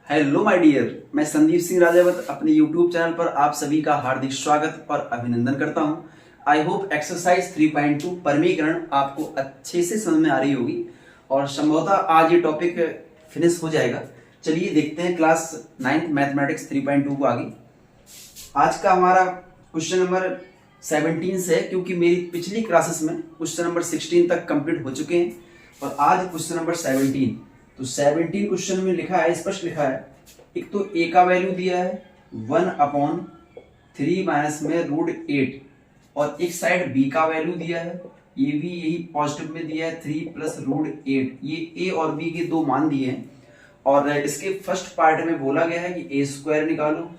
Hello my dear, मैं संदीप सिंह राजावत अपने YouTube channel पर आप सभी का हार्दिक स्वागत और अभिनंदन करता हूं। आई होप एक्सरसाइज 3.2 परमीकरण आपको अच्छे से समझ में आ रही होगी और संभवतः आज ये टॉपिक फिनिश हो जाएगा। चलिए देखते हैं क्लास 9th मैथमेटिक्स 3.2 को आगे। आज का हमारा क्वेश्चन नंबर 17 से है, क्योंकि मेरी पिछली क्लासेस में क्वेश्चन नंबर 16 तक कंप्लीट हो चुके हैं और आज क्वेश्चन नंबर 17। तो 17 क्वेश्चन में लिखा है, स्पष्ट लिखा है, एक तो ए का वैल्यू दिया है 1/3 माइनस में √8 और एक साइड बी का वैल्यू दिया है, ये भी यही पॉजिटिव में दिया है 3 + √8। ये ए और बी के दो मान दिए हैं और इसके फर्स्ट पार्ट में बोला गया है कि a² निकालो,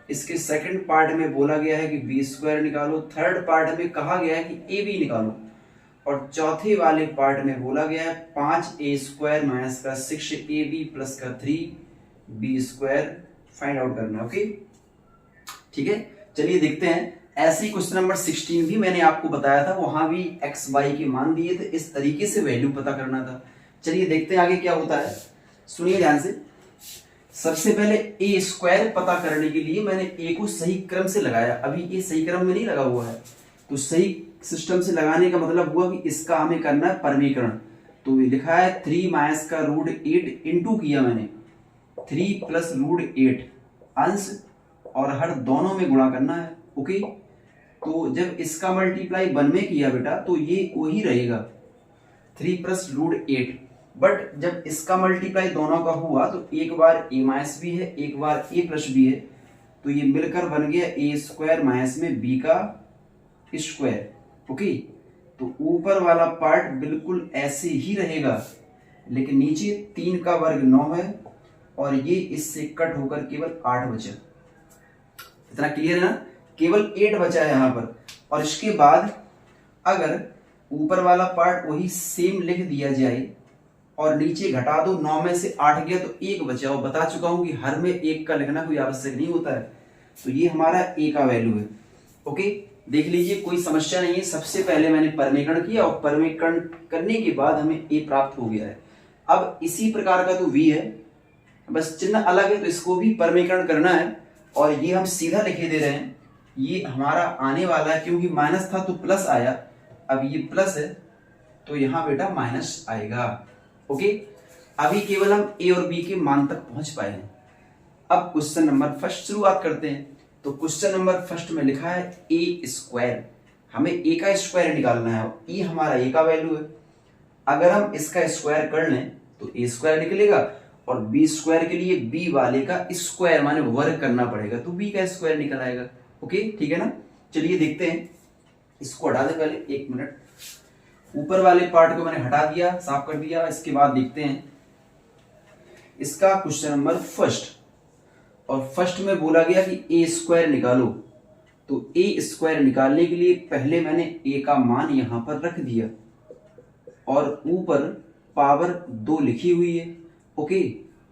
इसके सेकंड पार्ट में बोला गया है कि b² निकालो, थर्ड पार्ट में कहा गया है कि ab निकालो और चौथे वाले पार्ट में बोला गया है 5a² माइनस का 6ab प्लस का 3b² फाइंड आउट करना। ओके, ठीक है, चलिए देखते हैं। ऐसे ही क्वेश्चन नंबर 16 भी मैंने आपको बताया था, वहां भी x y के मान दिए थे, इस तरीके से वैल्यू पता करना था। चलिए देखते हैं आगे क्या होता है, सुनिए ध्यान से। सबसे पहले a² पता करने के लिए मैंने a को सही क्रम से लगाया। अभी ये सही क्रम में नहीं लगा हुआ है, तो सही सिस्टम से लगाने का मतलब हुआ कि इसका हमें करना है परमीकरण। तो ये लिखा है 3 माइनस का √8 इंटू किया मैंने 3 + √8 अंश और हर दोनों में गुणा करना है। ओके, तो जब इसका मल्टीप्लाई 1 में किया बेटा तो ये वही रहेगा 3 + √8, बट जब इसका मल्टीप्लाई दोनों का हुआ तो एक बार a माइनस बी है, एक बार a प्लस बी है, तो ये मिलकर बन गया a² माइनस में b का स्क्वायर। ओके, तो ऊपर वाला पार्ट बिल्कुल ऐसे ही रहेगा, लेकिन नीचे 3 का वर्ग 9 है और ये इससे कट होकर केवल 8 बचा। इतना क्लियर है ना, केवल 8 बचा है यहाँ पर। और इसके बाद अगर ऊपर वाला पार्ट वही सेम लिख दिया जाए और नीचे घटा दो, 9 में से 8 गया तो 1 बचा। और बता चुका हूं कि हर में 1 का लिखना कोई आवश्यक नहीं होता है। तो ये हमारा a का वैल्यू है। ओके, देख लीजिए, कोई समस्या नहीं है। सबसे पहले मैंने परमीकरण किया और परमीकरण करने के बाद हमें a प्राप्त हो गया है। अब इसी प्रकार का तो v है, बस चिन्ह अलग है, तो इसको भी परमीकरण करना है और ये हम सीधा लिखे दे रहे हैं। ये हमारा आने वाला है, क्योंकि माइनस था तो प्लस आया, अब ये प्लस है तो यहाँ बेटा माइनस आएगा। ओके, अभी केवल हम a और b के मान तक पहुंच पाए हैं। अब क्वेश्चन नंबर फर्स्ट शुरुआत करते हैं। तो क्वेश्चन नंबर फर्स्ट में लिखा है a², हमें a का स्क्वायर निकालना है। e हमारा a का वैल्यू है, अगर हम इसका स्क्वायर कर लें तो a² निकलेगा और b² के लिए b वाले का स्क्वायर माने वर्ग करना पड़ेगा, तो b का स्क्वायर निकल आएगा। ओके, ठीक है ना। चलिए देखते हैं, इसको हटा दे पहले, 1 मिनट। ऊपर वाले पार्ट को मैंने हटा दिया, साफ कर दिया। इसके बाद देखते हैं इसका क्वेश्चन नंबर फर्स्ट, और फर्स्ट में बोला गया कि a² निकालो। तो a² निकालने के लिए पहले मैंने a का मान यहां पर रख दिया और ऊपर पावर 2 लिखी हुई है। ओके,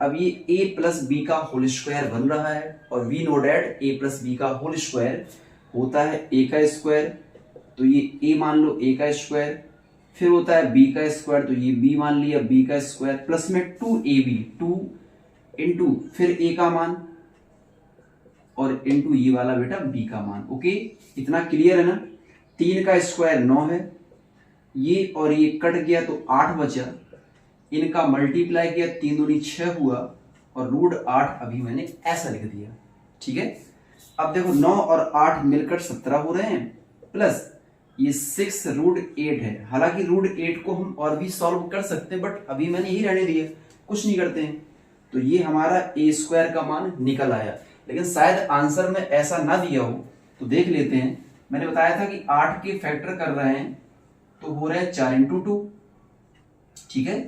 अब ये a + b का होल स्क्वायर बन रहा है और we know that a + b का होल स्क्वायर होता है a का स्क्वायर, तो ये a मान लो a का स्क्वायर, फिर होता है b का स्क्वायर, तो ये b मान लिया b का स्क्वायर, प्लस में 2ab 2 इंटू फिर a का मान और इंटू ये वाला बेटा b का मान। ओके, इतना क्लियर है ना। 3 का स्क्वायर 9 है, ये और ये कट गया तो 8 बचा, इनका मल्टीप्लाई किया 3 दूनी 6 हुआ और √8 अभी मैंने ऐसा लिख दिया। ठीक है, अब देखो 9 और 8 मिलकर 17 हो रहे हैं, प्लस ये 6 √8 है। हालांकि √8 को हम और भी सॉल्व कर सकते हैं, बट अभी मैंने यही रहने दिया, कुछ नहीं करते हैं। तो ये हमारा a² का मान निकल आया, लेकिन शायद आंसर में ऐसा ना दिया हो, तो देख लेते हैं। मैंने बताया था कि 8 के फैक्टर कर रहे हैं तो हो रहे हैं 4 × 2। ठीक है,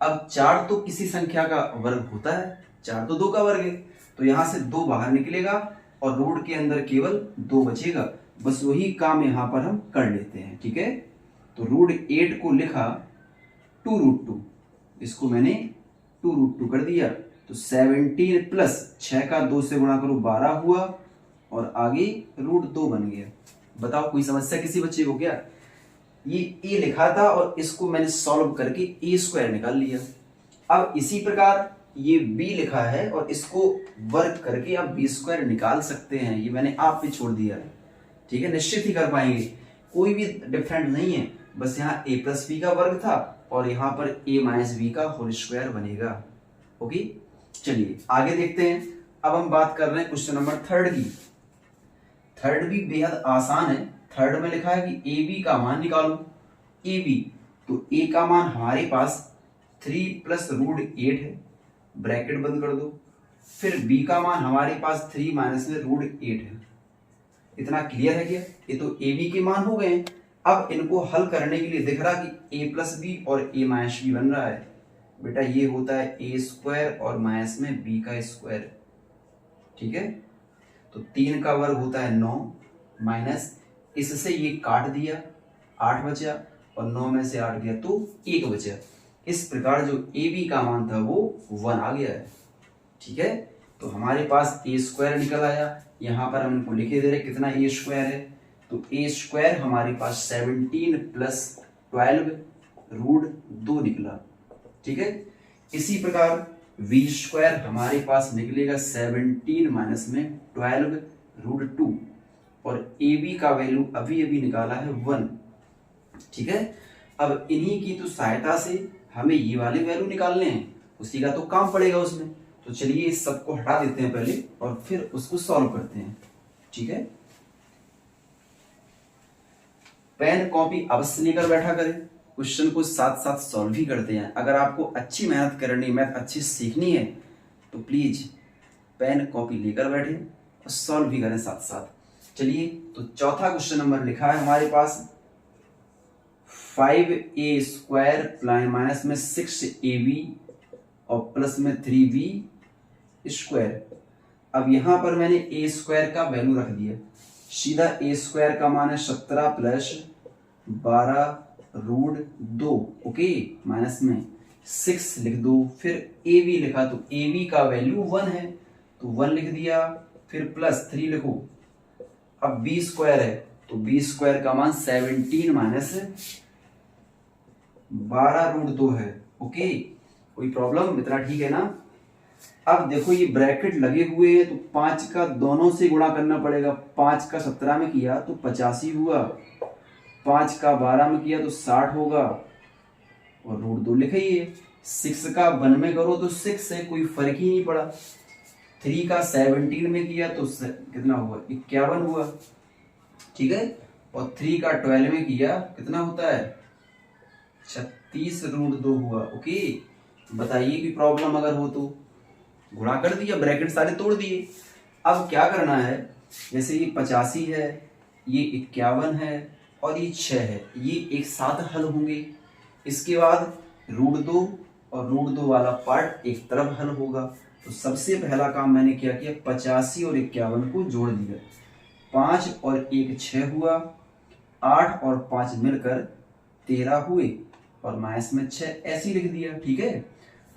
अब 4 तो किसी संख्या का वर्ग होता है, 4 तो 2 का वर्ग है, तो यहां से 2 बाहर निकलेगा और रूट के अंदर केवल 2 बचेगा। बस वही काम यहां पर हम कर लेते हैं। ठीक है, तो √8 को लिखा 2√2, इसको मैंने 2√2 कर दिया, तो 17 प्लस 6 का 2 से गुणा करो 12 हुआ और आगे √2 बन गया। बताओ कोई समस्या किसी बच्चे को क्या? ये a लिखा था और इसको मैंने सॉल्व करके a² निकाल लिया। अब इसी प्रकार ये b लिखा है और इसको वर्क करके आप बी स्क्वायर निकाल सकते हैं। ये मैंने आप पे छोड़ दिया है, ठीक है, निश्चित ही कर पाएंगे, कोई भी डिफरेंट नहीं है। बस यहाँ a प्लस बी का वर्ग था और यहाँ पर a माइनस बी का होल स्क्वायर बनेगा। ओके, चलिए आगे देखते हैं। अब हम बात कर रहे हैं क्वेश्चन नंबर थर्ड की। थर्ड भी बेहद आसान है। थर्ड में लिखा है कि ए बी का मान निकालो। ए बी, तो ए का मान हमारे पास 3 प्लस रूट 8 है, ब्रैकेट बंद कर दो। फिर बी का मान हमारे पास 3 माइनस में रूट 8 है। इतना क्लियर है क्या? ये तो ए बी के मान हो गए। अब इनको हल करने के लिए दिख रहा कि a प्लस बी और a माइनस बी बन रहा है। बेटा ये होता है a स्क्वायर और माइनस में b का स्क्वायर, ठीक है। तो 3 का वर्ग होता है 9 माइनस, इससे ये काट दिया 8 बचा और 9 में से 8 गया तो 1 बचा। इस प्रकार जो ए बी का मान था वो 1 आ गया है, ठीक है। तो हमारे पास a स्क्वायर निकल आया। यहाँ पर हम इनको लिखे दे रहे कितना a स्क्वायर है, तो a स्क्वायर हमारे पास 17 प्लस 12 रूट 2 निकला, ठीक है। इसी प्रकार v स्क्वायर हमारे पास निकलेगा 17 माइनस में 12 रूट 2 और a b का वैल्यू अभी अभी निकाला है 1, ठीक है। अब इन्हीं की तो सहायता से हमें ये वाले वैल्यू निकालने हैं, उसी का तो काम पड़ेगा उसमें। तो चलिए इस सबको हटा देते हैं पहले और फिर उसको सॉल्व करते हैं, ठीक है। पेन कॉपी अवश्य लेकर बैठा करें, क्वेश्चन को साथ साथ सॉल्व भी करते हैं। अगर आपको अच्छी मेहनत करनी, मैथ अच्छी सीखनी है तो प्लीज पेन कॉपी लेकर बैठे और सॉल्व भी करें साथ साथ। चलिए तो चौथा क्वेश्चन नंबर लिखा है हमारे पास 5a स्क्वायर माइनस में 6ab और प्लस में 3b स्क्वायर। अब यहां पर मैंने a स्क्वायर का वैल्यू रख दिया, सीधा a स्क्वायर का मान है 17 प्लस 12 रूट 2, ओके, माइनस में 6 लिख दो। फिर a b लिखा तो a b का वैल्यू 1 है तो 1 लिख दिया, फिर प्लस 3 लिखो। अब b स्क्वायर है तो b स्क्वायर का मान 17 माइनस 12 रूट 2 है, ओके, कोई प्रॉब्लम? इतना ठीक है ना। अब देखो ये ब्रैकेट लगे हुए हैं तो 5 का दोनों से गुणा करना पड़ेगा। 5 का 17 में किया तो 85 हुआ, 5 का 12 में किया तो 60 होगा और रूट 2 लिखे ही है। 6 का 1 में करो तो 6 है, कोई फर्क ही नहीं पड़ा। 3 का 17 में किया तो कितना हुआ, 51 हुआ, ठीक है। और 3 का 12 में किया कितना होता है, 36 रूट 2 हुआ, ओके। बताइए कि प्रॉब्लम अगर हो तो गुणा कर दिया, ब्रैकेट सारे तोड़ दिए। अब क्या करना है, जैसे ये 85 है, ये 51 है और ये 6 है, ये एक साथ हल होंगे। इसके बाद रूट 2 और रूट 2 वाला पार्ट एक तरफ हल होगा। तो सबसे पहला काम मैंने क्या किया, 85 और 51 को जोड़ दिया। 5 और 1 6 हुआ, 8 और 5 मिलकर 13 हुए और माइनस में 6 ऐसे लिख दिया, ठीक है।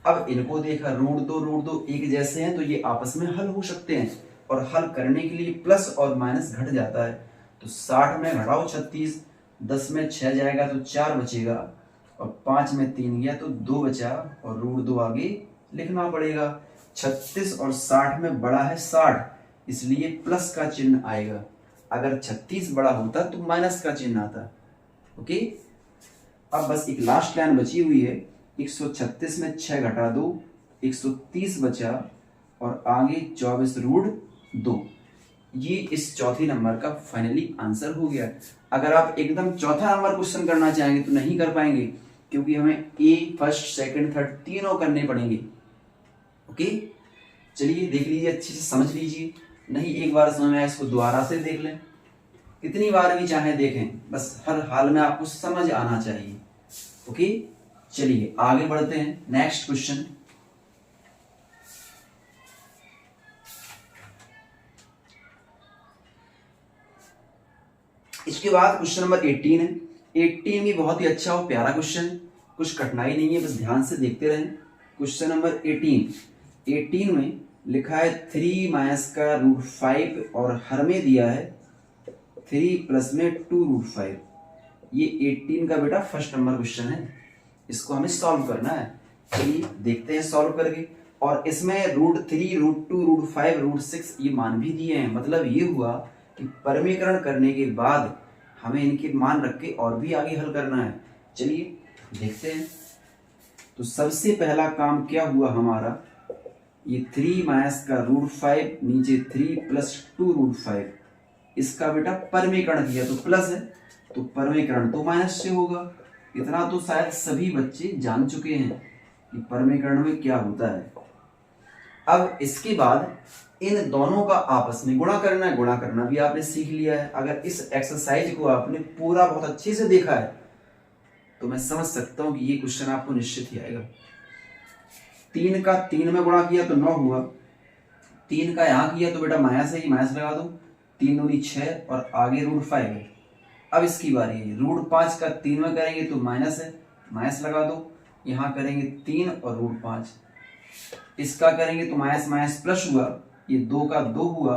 अब इनको देखा, रूट 2 एक जैसे हैं तो ये आपस में हल हो सकते हैं और हल करने के लिए प्लस और माइनस घट जाता है। तो 60 में घटाओ 36, 10 में 6 जाएगा तो 4 बचेगा और 5 में 3 गया तो 2 बचा और रूट 2 आगे लिखना पड़ेगा। 36 और 60 में बड़ा है 60, इसलिए प्लस का चिन्ह आएगा। अगर 36 बड़ा होता तो माइनस का चिन्ह आता, ओके। अब बस एक लास्ट लाइन बची हुई है, 136 में 6 घटा दो 130 बचा और आगे 24 रूट 2। ये इस चौथे नंबर का फाइनली आंसर हो गया। अगर आप एकदम चौथा नंबर क्वेश्चन करना चाहेंगे तो नहीं कर पाएंगे, क्योंकि हमें ए फर्स्ट सेकंड थर्ड तीनों करने पड़ेंगे, ओके। चलिए देख लीजिए, अच्छे से समझ लीजिए, नहीं एक बार समझ में आया इसको दोबारा से देख लें, कितनी बार भी चाहे देखें, बस हर हाल में आपको समझ आना चाहिए, ओके। चलिए आगे बढ़ते हैं, नेक्स्ट क्वेश्चन। इसके बाद क्वेश्चन नंबर 18 है। 18 भी बहुत ही अच्छा और प्यारा क्वेश्चन, कुछ कठिनाई नहीं है, बस ध्यान से देखते रहें। क्वेश्चन नंबर 18 में लिखा है 3 माइनस का रूट 5 और हर में दिया है 3 प्लस में 2 रूट 5। ये 18 का बेटा फर्स्ट नंबर क्वेश्चन है, इसको हमें सॉल्व करना है। चलिए देखते हैं सॉल्व करके। और इसमें √3, √2, √5, √6 ये मान भी दिए हैं। मतलब ये हुआ कि परमीकरण करने के बाद हमें इनके मान रख के और भी आगे हल करना है। चलिए देखते हैं। तो सबसे पहला काम क्या हुआ हमारा, ये 3 माइनस का √5 नीचे 3 प्लस 2 √5, इसका बेटा परमीकरण किया तो प्लस है, तो परमीकरण तो माइनस से होगा। इतना तो शायद सभी बच्चे जान चुके हैं कि परमीकरण में क्या होता है। अब इसके बाद इन दोनों का आपस में गुणा करना है। गुणा करना भी आपने सीख लिया है। अगर इस एक्सरसाइज को आपने पूरा बहुत अच्छे से देखा है तो मैं समझ सकता हूं कि ये क्वेश्चन आपको निश्चित ही आएगा। 3 का 3 में गुणा किया तो 9 हुआ, 3 का यहां किया तो बेटा माइनस है, माइनस लगा दो, 3 दूनी 6 और आगे √5 है। अब इसकी बारी है, √5 का 3 में करेंगे तो माइनस है, माइनस लगा दो, यहां करेंगे 3 और √5, इसका करेंगे तो माइनस माइनस प्लस हुआ, ये 2 का 2 हुआ,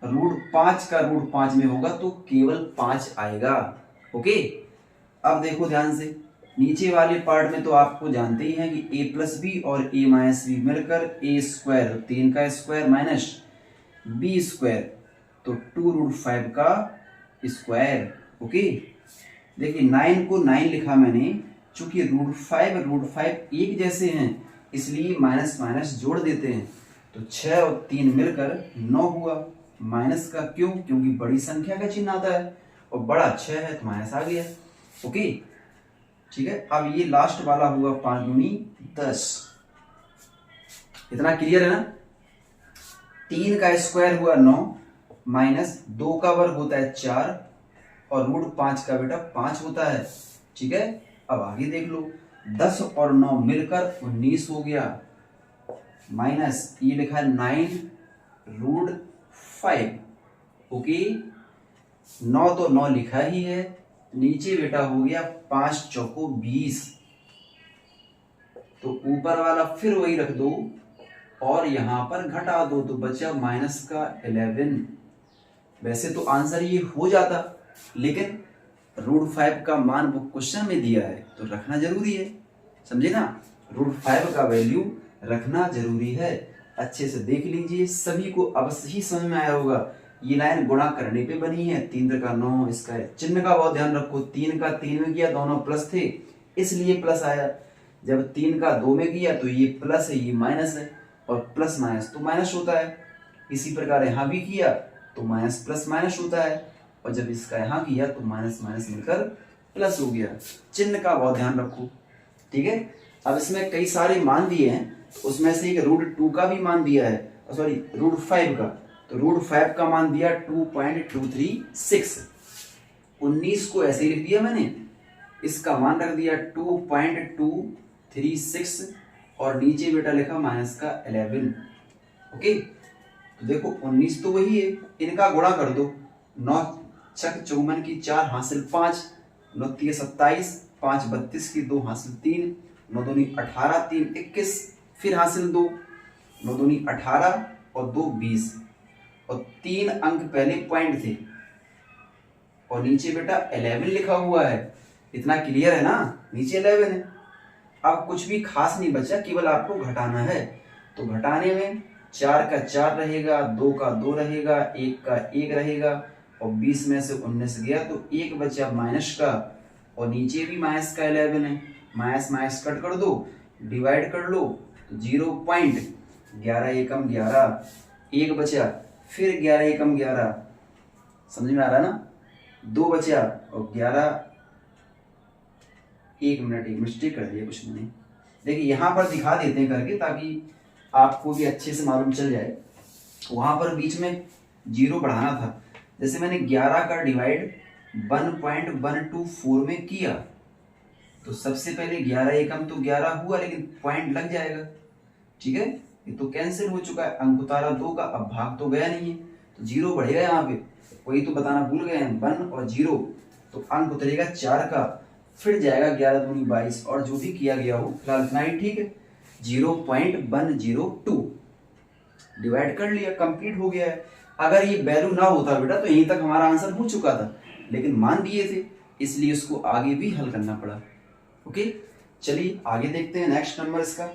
√5 का √5 में होगा तो केवल 5 आएगा। ओके, अब देखो ध्यान से, नीचे वाले पार्ट में तो आपको जानते ही हैं कि a प्लस बी और a माइनस बी मिलकर a², 3 का स्क्वायर माइनस b² तो 2√5 का स्क्वायर। ओके, देखिए 9 को 9 लिखा मैंने, चूंकि √5 एक जैसे हैं इसलिए माइनस माइनस जोड़ देते हैं, तो 6 और 3 मिलकर 9 हुआ। माइनस का क्यों? क्योंकि बड़ी संख्या का चिन्ह आता है और बड़ा 6 है तो माइनस आ गया। ओके, ठीक है। अब ये लास्ट वाला हुआ 5 दूनी 10, इतना क्लियर है ना। 3 का स्क्वायर हुआ 9 माइनस 2 का वर्ग होता है 4 और √5 का बेटा 5 होता है। ठीक है, अब आगे देख लो, 10 और 9 मिलकर 19 हो गया, माइनस ये लिखा है 9 √5। ओके, 9 तो 9 लिखा ही है, नीचे बेटा हो गया 5 चौको 20, तो ऊपर वाला फिर वही रख दो और यहां पर घटा दो तो बचा माइनस का 11। वैसे तो आंसर ये हो जाता, लेकिन √5 का मान वो क्वेश्चन में दिया है तो रखना जरूरी है, समझे ना। √5 का वैल्यू रखना जरूरी है। अच्छे से देख लीजिए, सभी को अवश्य ही समझ में आया होगा। ये लाइन गुणा करने पे बनी है, 3 का 9, इसका चिन्ह का बहुत ध्यान रखो। 3 का 3 में किया, दोनों प्लस थे इसलिए प्लस आया। जब 3 का 2 में किया तो ये प्लस है, ये माइनस है, और प्लस माइनस तो माइनस होता है। इसी प्रकार यहाँ भी किया तो माइनस प्लस माइनस होता है, और जब इसका यहाँ किया तो माइनस माइनस मिलकर प्लस हो गया। चिन्ह का बहुत ध्यान रखो, ठीक है। अब इसमें कई सारे मान दिए हैं, तो उसमें से एक √2 का भी मान दिया है, सॉरी √5 का, तो √5 का मान दिया 2.236। 19 को ऐसे ही लिख दिया मैंने, इसका मान रख दिया 2.236 और नीचे बेटा लिखा माइनस का 11। ओके, तो देखो 19 तो वही है, इनका गुणा कर दो। 9 छक 54 की 4 हासिल 5, 9 3 27, 5 32 की 2 हासिल 3, 9 दूनी 18, 3 21, फिर हासिल 2, 9 दूनी 18 और 2 20, और 3 अंक पहले पॉइंट थे और नीचे बेटा 11 लिखा हुआ है। इतना क्लियर है ना, नीचे 11 है। अब कुछ भी खास नहीं बचा, केवल आपको घटाना है। तो घटाने में 4 का 4 रहेगा, 2 का 2 रहेगा, 1 का 1 रहेगा, और 20 में से 19 गया तो 1 बचा माइनस का, और नीचे भी माइनस का 11 है। माइनस माइनस कट कर दो, डिवाइड कर लो तो 0.11 एकम 11, 1 बचा, फिर 11 एकम 11, समझ में आ रहा है ना। 2 बचा और 11, 1 मिनट, एक मिस्टेक कर दिया कुछ मैंने। देखिए यहाँ पर दिखा देते हैं करके, ताकि आपको भी अच्छे से मालूम चल जाए। वहां पर बीच में 0 बढ़ाना था। जैसे मैंने 11 का डिवाइड 1.124 में किया, तो सबसे पहले 11 एकम तो 11 हुआ, लेकिन पॉइंट लग जाएगा, ठीक है। ये तो कैंसिल हो चुका है, अंक उतारा 2 का, अब भाग तो गया नहीं है, तो 0 बढ़ेगा यहाँ पे। वही तो बताना भूल गए हैं, 1 और 0, तो अंक उतरेगा 4 का, फिर जाएगा 11 दूनी 22, और जो भी किया गया हो फिलहाल इतना ही ठीक है। 0.102 डिवाइड कर लिया, कंप्लीट हो गया है। अगर ये वैल्यू ना होता बेटा तो यहीं तक हमारा आंसर हो चुका था, लेकिन मान दिए थे इसलिए उसको आगे भी हल करना पड़ा। ओके, चलिए आगे देखते हैं नेक्स्ट नंबर इसका।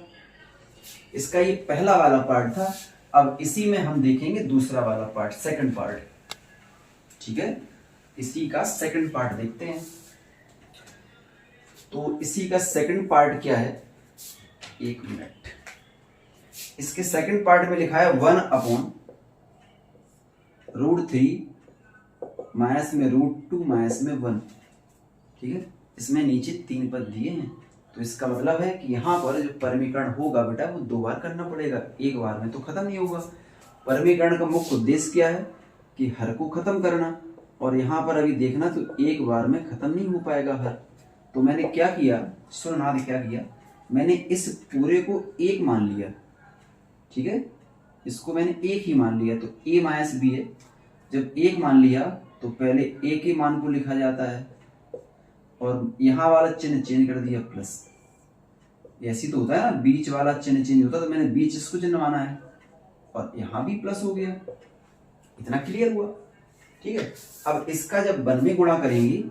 इसका ये पहला वाला पार्ट था। अब इसी में हम देखेंगे दूसरा वाला पार्ट, सेकंड पार्ट। ठीक है, इसी का सेकंड पार्ट देखते हैं। तो इसी का सेकंड पार्ट क्या है, एक मिनट। इसके सेकंड पार्ट में लिखा है 1/√3 माइनस में √2 माइनस में 1। ठीक है, इसमें नीचे 3 पद दिए हैं। तो इसका मतलब है कि यहाँ पर जो परमीकरण होगा बेटा वो 2 बार करना पड़ेगा, एक बार में तो खत्म नहीं होगा। परमीकरण का मुख्य उद्देश्य क्या है कि हर को खत्म करना, और यहाँ पर अभी देखना तो एक बार में खत्म नहीं हो पाएगा हर। तो मैंने क्या किया, सुन ना, क्या किया मैंने, इस पूरे को 1 मान लिया। ठीक है, इसको मैंने 1 ही मान लिया। तो a माइनस बी है, जब 1 मान लिया तो पहले a के मान को लिखा जाता है, और यहाँ वाला चिन्ह चेंज कर दिया प्लस। ऐसी तो होता है ना, बीच वाला चिन्ह चेंज होता, तो मैंने बीच इसको चिन्ह माना है, और यहाँ भी प्लस हो गया। इतना क्लियर हुआ। ठीक है, अब इसका जब 1 में गुणा करेंगे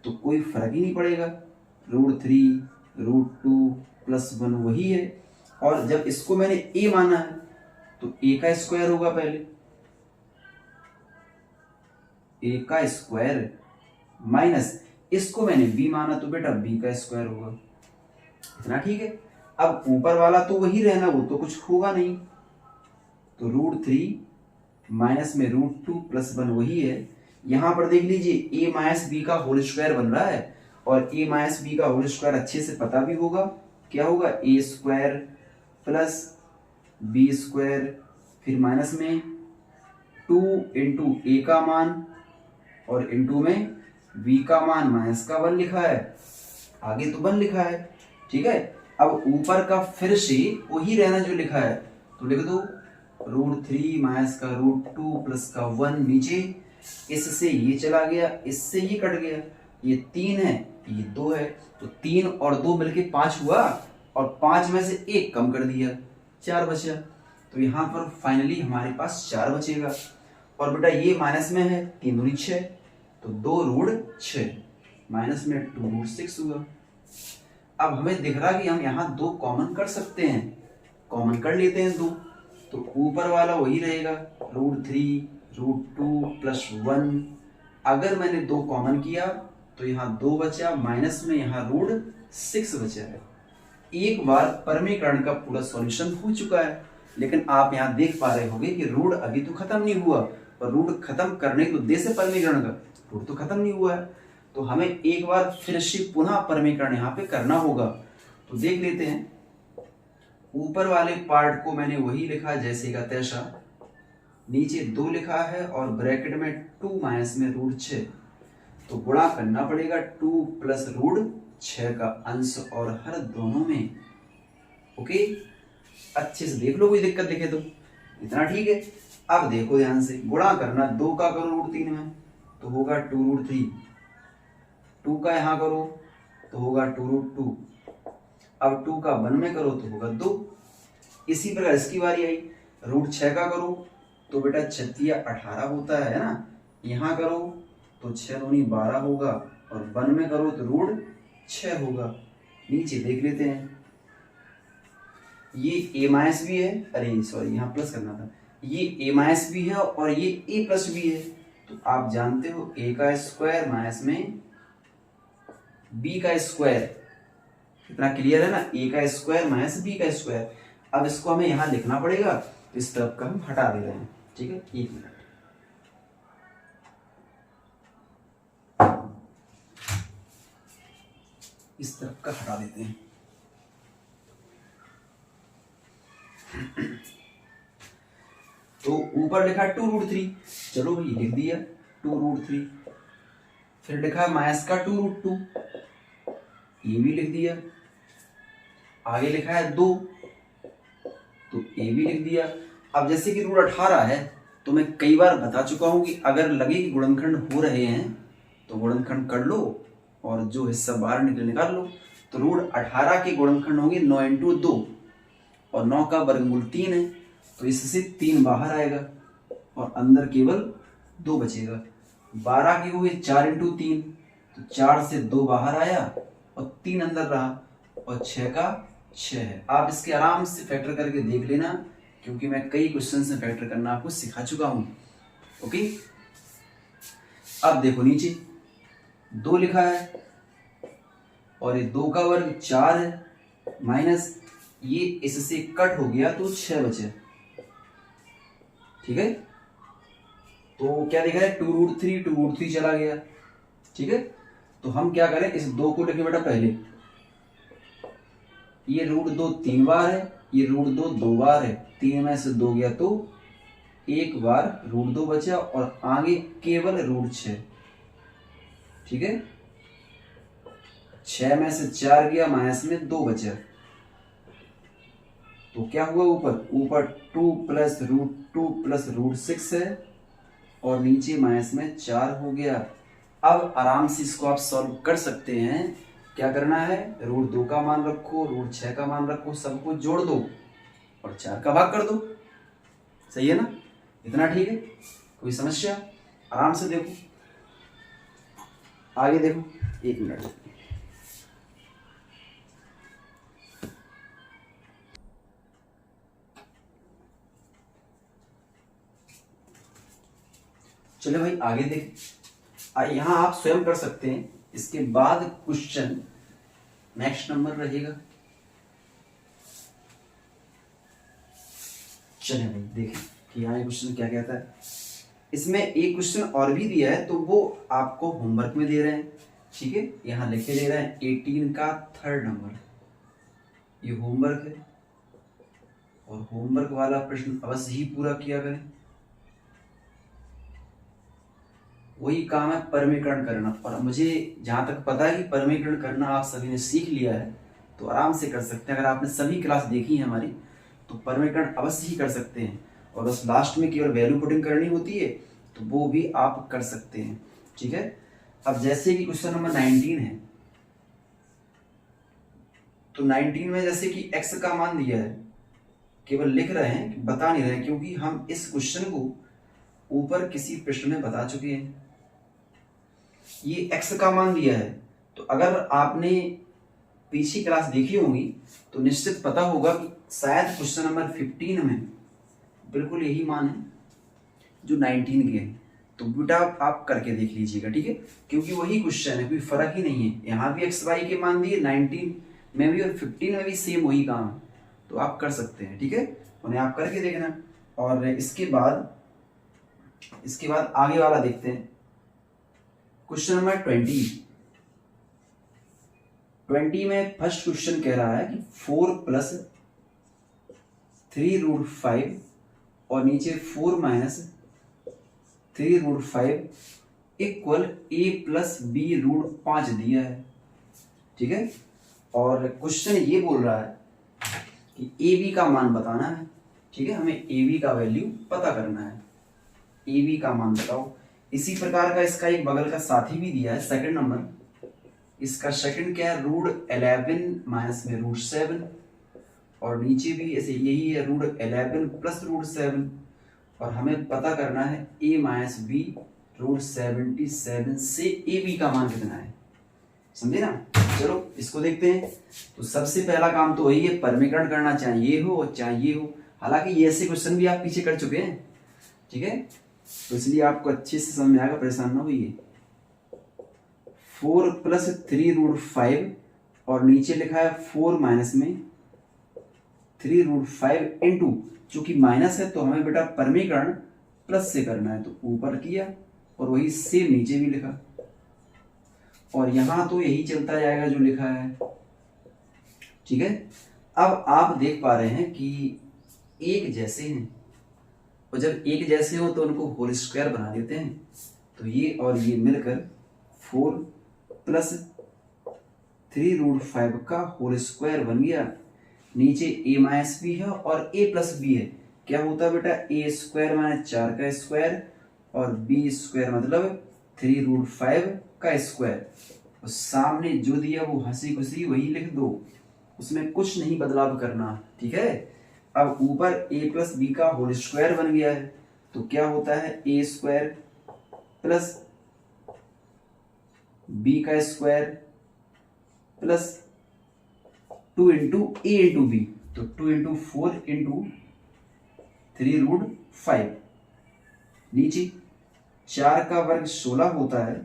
तो कोई फर्क ही नहीं पड़ेगा, √3 √2 प्लस 1 वही है। और जब इसको मैंने a माना है तो a का स्क्वायर होगा, पहले a का स्क्वायर माइनस इसको मैंने b माना तो बेटा b का स्क्वायर होगा। इतना ठीक है। अब ऊपर वाला तो वही रहना, वो तो कुछ होगा नहीं। तो √3 माइनस में √2 प्लस 1 वही है। यहां पर देख लीजिए a माइनस बी का होल स्क्वायर बन रहा है, और a माइनस बी का होल स्क्वायर अच्छे से पता भी होगा, क्या होगा, a square plus b square, फिर माइनस में 2 इंटू a का मान और इंटू में b का मान, माइनस का 1 लिखा है, आगे तो 1 लिखा है। ठीक है, अब ऊपर का फिर से वही रहना जो लिखा है, तो लिख दो √3 माइनस का √2 प्लस का 1 नीचे, इससे ये चला गया, इससे ये कट गया, ये 3 है, ये 2 है, तो 3 और 2 मिलके 5 हुआ, और 5 में से 1 कम कर दिया, 4 बचा। तो यहाँ पर फाइनली हमारे पास 4 बचेगा। और बेटा ये माइनस में है, 3 दूनी 6, तो 2√6 माइनस में 2√6 हुआ। अब हमें दिख रहा कि हम यहाँ 2 कॉमन कर सकते हैं, कॉमन कर लेते हैं 2, तो ऊपर वाला वही रहेगा, √3 √2 प्लस 1। अगर मैंने 2 कॉमन किया तो यहाँ 2 बचा, माइनस में यहाँ √6 बचा है। एक बार परमीकरण का पूरा सॉल्यूशन हो चुका है, लेकिन आप यहाँ देख पा रहे होंगे कि रूट अभी तो खत्म नहीं हुआ, और रूट खत्म करने के उद्देश्य से परमीकरण का रूट तो खत्म नहीं हुआ है, तो हमें एक बार फिर से पुनः परमीकरण यहाँ पे करना होगा। तो देख लेते हैं, ऊपर वाले पार्ट को मैंने वही लिखा जैसे का तैसा, नीचे 2 लिखा है और ब्रैकेट में 2 माइनस में √6, तो गुणा करना पड़ेगा 2 प्लस √6 का अंश और हर दोनों में। ओके, अच्छे से देख लो, कोई दिक्कत दिखे तो। इतना ठीक है। अब देखो ध्यान से, गुणा करना 2 का करो √3 में तो होगा 2√3, 2 का यहाँ करो तो होगा 2√2, अब 2 का 1 में करो तो होगा 2। इसी प्रकार इसकी बारी आई, √6 का करो तो बेटा 6 18 होता है ना, यहाँ करो तो 6 दूनी 12 होगा, और 1 में करो तो √6 होगा। नीचे देख लेते हैं, ये a माइनस भी है, अरे सॉरी यहाँ प्लस करना था, ये a माइनस भी है और ये a प्लस भी है। तो आप जानते हो a का स्क्वायर माइनस में b का स्क्वायर, इतना क्लियर है ना, a का स्क्वायर माइनस b का स्क्वायर। अब इसको हमें यहाँ लिखना पड़ेगा, तो इस तरफ का हम हटा दे रहे हैं। ठीक है, 1 मिनट। इस तरफ का हटा देते हैं। तो ऊपर लिखा 2√3, चलो भाई लिख दिया 2√3, फिर लिखा माइनस का 2√2, ये भी लिख दिया, आगे लिखा है 2, तो ये भी लिख दिया। अब जैसे कि √18 है, तो मैं कई बार बता चुका हूं कि अगर लगे कि गुणनखंड हो रहे हैं तो गुणनखंड कर लो और जो हिस्सा बाहर निकाल लो। तो √18 के गुणनखंड होंगे 9 इंटू 2, और 9 का वर्गमूल 3 है, तो इससे 3 बाहर आएगा और अंदर केवल 2 बचेगा। 12 के हुए 4 इंटू 3, तो 4 से 2 बाहर आया और 3 अंदर रहा, और 6 का 6 है। आप इसके आराम से फैक्टर करके देख लेना, क्योंकि मैं कई क्वेश्चन में फैक्टर करना आपको सिखा चुका हूं। ओके, अब देखो नीचे 2 लिखा है और ये 2 का वर्ग 4 है, माइनस ये इससे कट हो गया तो 6 बचे। ठीक है, तो क्या लिखा है 2√3, 2√3 चला गया। ठीक है, तो हम क्या करें, इस 2 को लिखे बेटा पहले, ये √2 3 बार है, ये √2 2 बार है, 3 में से 2 गया तो 1 बार √2 बचा और आगे केवल √6। ठीक है, 6 में से 4 गया, माइनस में 2 बचा, तो क्या हुआ ऊपर 2 + √2 + √6 है और नीचे माइनस में 4 हो गया। अब आराम से इसको आप सॉल्व कर सकते हैं। क्या करना है, √2 का मान रखो, √6 का मान रखो, सबको जोड़ दो और 4 का भाग कर दो। सही है ना, इतना ठीक है, कोई समस्या? आराम से देखो, आगे देखो, 1 मिनट। चलो भाई आगे देखें। यहां आप स्वयं कर सकते हैं, इसके बाद क्वेश्चन नेक्स्ट नंबर रहेगा। चलिए भाई देखें कि यहाँ क्वेश्चन क्या कहता है। इसमें एक क्वेश्चन और भी दिया है, तो वो आपको होमवर्क में दे रहे हैं। ठीक है, यहाँ लिखे दे रहे हैं 18 का 3rd नंबर, ये होमवर्क है और होमवर्क वाला प्रश्न अवश्य ही पूरा किया करें। वही काम है परमीकरण करना, और मुझे जहां तक पता है कि परमीकरण करना आप सभी ने सीख लिया है, तो आराम से कर सकते हैं। अगर आपने सभी क्लास देखी है हमारी, तो परमीकरण अवश्य ही कर सकते हैं, और बस लास्ट में केवल वैल्यू पुटिंग करनी होती है, तो वो भी आप कर सकते हैं। ठीक है, अब जैसे कि क्वेश्चन नंबर 19 है, तो 19 में जैसे कि x का मान दिया है, केवल लिख रहे हैं, बता नहीं रहे हैं, क्योंकि हम इस क्वेश्चन को ऊपर किसी प्रश्न में बता चुके हैं। ये x का मान दिया है, तो अगर आपने पीछे क्लास देखी होगी तो निश्चित पता होगा कि शायद क्वेश्चन नंबर 15 में बिल्कुल यही मान है जो 19 के हैं। तो बेटा आप करके देख लीजिएगा, ठीक है, क्योंकि वही क्वेश्चन है, कोई फर्क ही नहीं है। यहाँ भी एक्स वाई के मान दिए 19 में भी और 15 में भी सेम वही काम है, तो आप कर सकते हैं। ठीक है, उन्हें आप करके देखना। और इसके बाद आगे वाला देखते हैं, क्वेश्चन नंबर 20 में फर्स्ट क्वेश्चन कह रहा है कि 4 + 3√5 और नीचे 4 - 3√5 इक्वल a + b√5 दिया है। ठीक है, और क्वेश्चन ये बोल रहा है कि ए बी का मान बताना है। ठीक है, हमें ए बी का वैल्यू पता करना है, ए बी का मान बताओ। इसी प्रकार का इसका एक बगल का साथी भी दिया है, सेकंड नंबर। इसका सेकंड क्या है, √11 माइनस में √7, और नीचे भी ऐसे यही है, √11 + √7, और हमें पता करना है a - b √77 से ए बी का मान कितना है। समझे ना? चलो इसको देखते हैं। तो सबसे पहला काम तो वही है, परमीकरण करना, चाहे ये हो चाहे ये हो। हालांकि ये ऐसे क्वेश्चन भी आप पीछे कर चुके हैं। ठीक है, तो इसलिए आपको अच्छे से समझ में आएगा, परेशान ना होइए। 4 + 3√5 और नीचे लिखा है 4 - में 3√5 इंटू, चूंकि माइनस है तो हमें बेटा परमीकरण प्लस से करना है, तो ऊपर किया और वही सेम नीचे भी लिखा, और यहां तो यही चलता जाएगा जो लिखा है। ठीक है, अब आप देख पा रहे हैं कि एक जैसे हैं, और जब एक जैसे हो तो उनको होल स्क्वायर बना देते हैं, तो ये और ये मिलकर 4 + 3√5 का होल स्क्वायर बन गया। नीचे a - b है और a + b है, क्या होता है बेटा, a² - 4 का स्क्वायर और b² मतलब 3√5 का स्क्वायर। और सामने जो दिया वो हंसी खुशी वही लिख दो, उसमें कुछ नहीं बदलाव करना। ठीक है, अब ऊपर a + b का होल स्क्वायर बन गया है, तो क्या होता है, a² + b का स्क्वायर प्लस 2 इंटू ए इंटू बी, तो 2 इंटू 4 इंटू 3√5। नीचे 4 का वर्ग 16 होता है,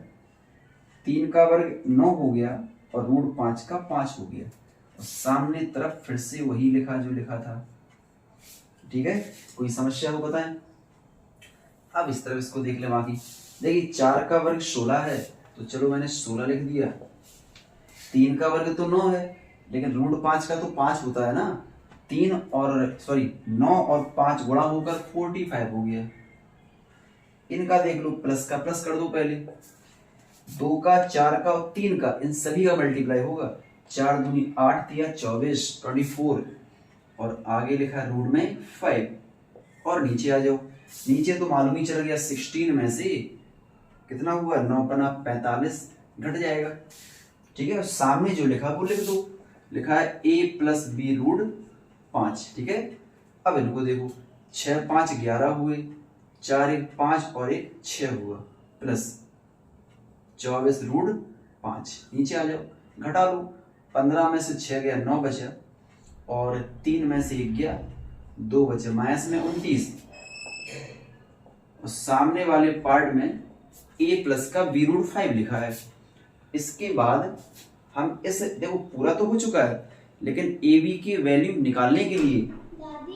3 का वर्ग 9 हो गया और √5 का 5 हो गया। और सामने तरफ फिर से वही लिखा जो लिखा था। ठीक है, कोई समस्या हो बताएं। अब इस तरफ इसको देख ले बाकी। देखिए 4 का वर्ग 16 है, तो चलो मैंने 16 लिख दिया। 3 का वर्ग तो 9 है, लेकिन √5 का तो 5 होता है ना। 9 और 5 गुणा होकर 45 हो गया। इनका देख लो, प्लस का प्लस कर दो पहले। 2 का, 4 का और 3 का, इन सभी का मल्टीप्लाई होगा। 4 दूनी 8 दिया 24, 24 और आगे लिखा रूट में 5। और नीचे आ जाओ। नीचे तो मालूम ही चल गया 16 में से कितना हुआ, 9 का 45 घट जाएगा। ठीक है, और सामने जो लिखा वो लिख दो। लिखा है a प्लस बी √5। ठीक है, अब इनको देखो, 6 5 11 हुए, 4 1 5 और 1 6 हुआ, प्लस 24 √5। नीचे आ जाओ, घटा लो। 15 में से 6 गया 9 बचा, और 3 में से 1 गया 2 बचे, माइनस में 29। और सामने वाले पार्ट में a प्लस का b √5 लिखा है। इसके बाद हम इस, देखो पूरा तो हो चुका है, लेकिन ए बी की वैल्यू निकालने के लिए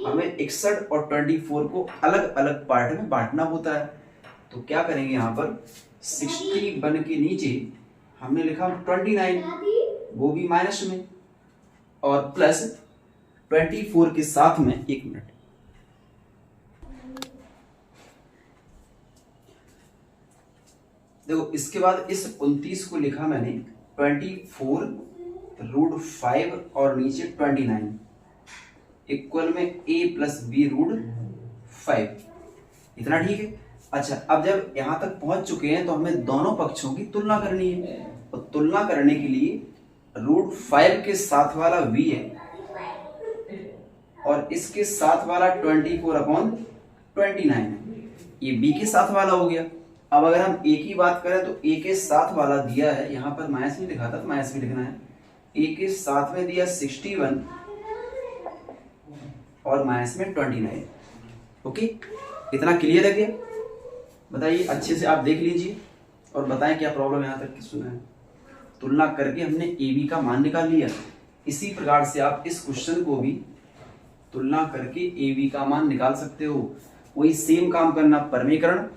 हमें 61 और 24 को अलग अलग पार्ट में बांटना होता है। तो क्या करेंगे, यहाँ पर 61 के नीचे हमने लिखा 29, वो भी माइनस में, और प्लस 24 के साथ में, 1 मिनट, देखो इसके बाद इस 29 को लिखा मैंने 24 √5 और नीचे 29 इक्वल में a प्लस बी √5। इतना ठीक है। अच्छा, अब जब यहां तक पहुंच चुके हैं तो हमें दोनों पक्षों की तुलना करनी है। और तुलना करने के लिए √5 के साथ वाला v है और इसके साथ वाला 24/29 है, ये b के साथ वाला हो गया। अब अगर हम a की बात करें तो a के साथ वाला दिया है, यहां पर माइनस नहीं लिखा था तो माइनस भी लिखना है। a के साथ में दिया 61 और माइनस में 29। ओके, इतना क्लियर है क्या? बताइए, अच्छे से आप देख लीजिए और बताएं क्या प्रॉब्लम यहां तक सुना है। तुलना करके हमने ए बी का मान निकाल लिया। इसी प्रकार से आप इस क्वेश्चन को भी तुलना करके ए बी का मान निकाल सकते हो। वही सेम काम करना, परमीकरण,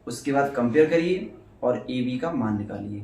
उसके बाद कंपेयर करिए और ए बी का मान निकालिए।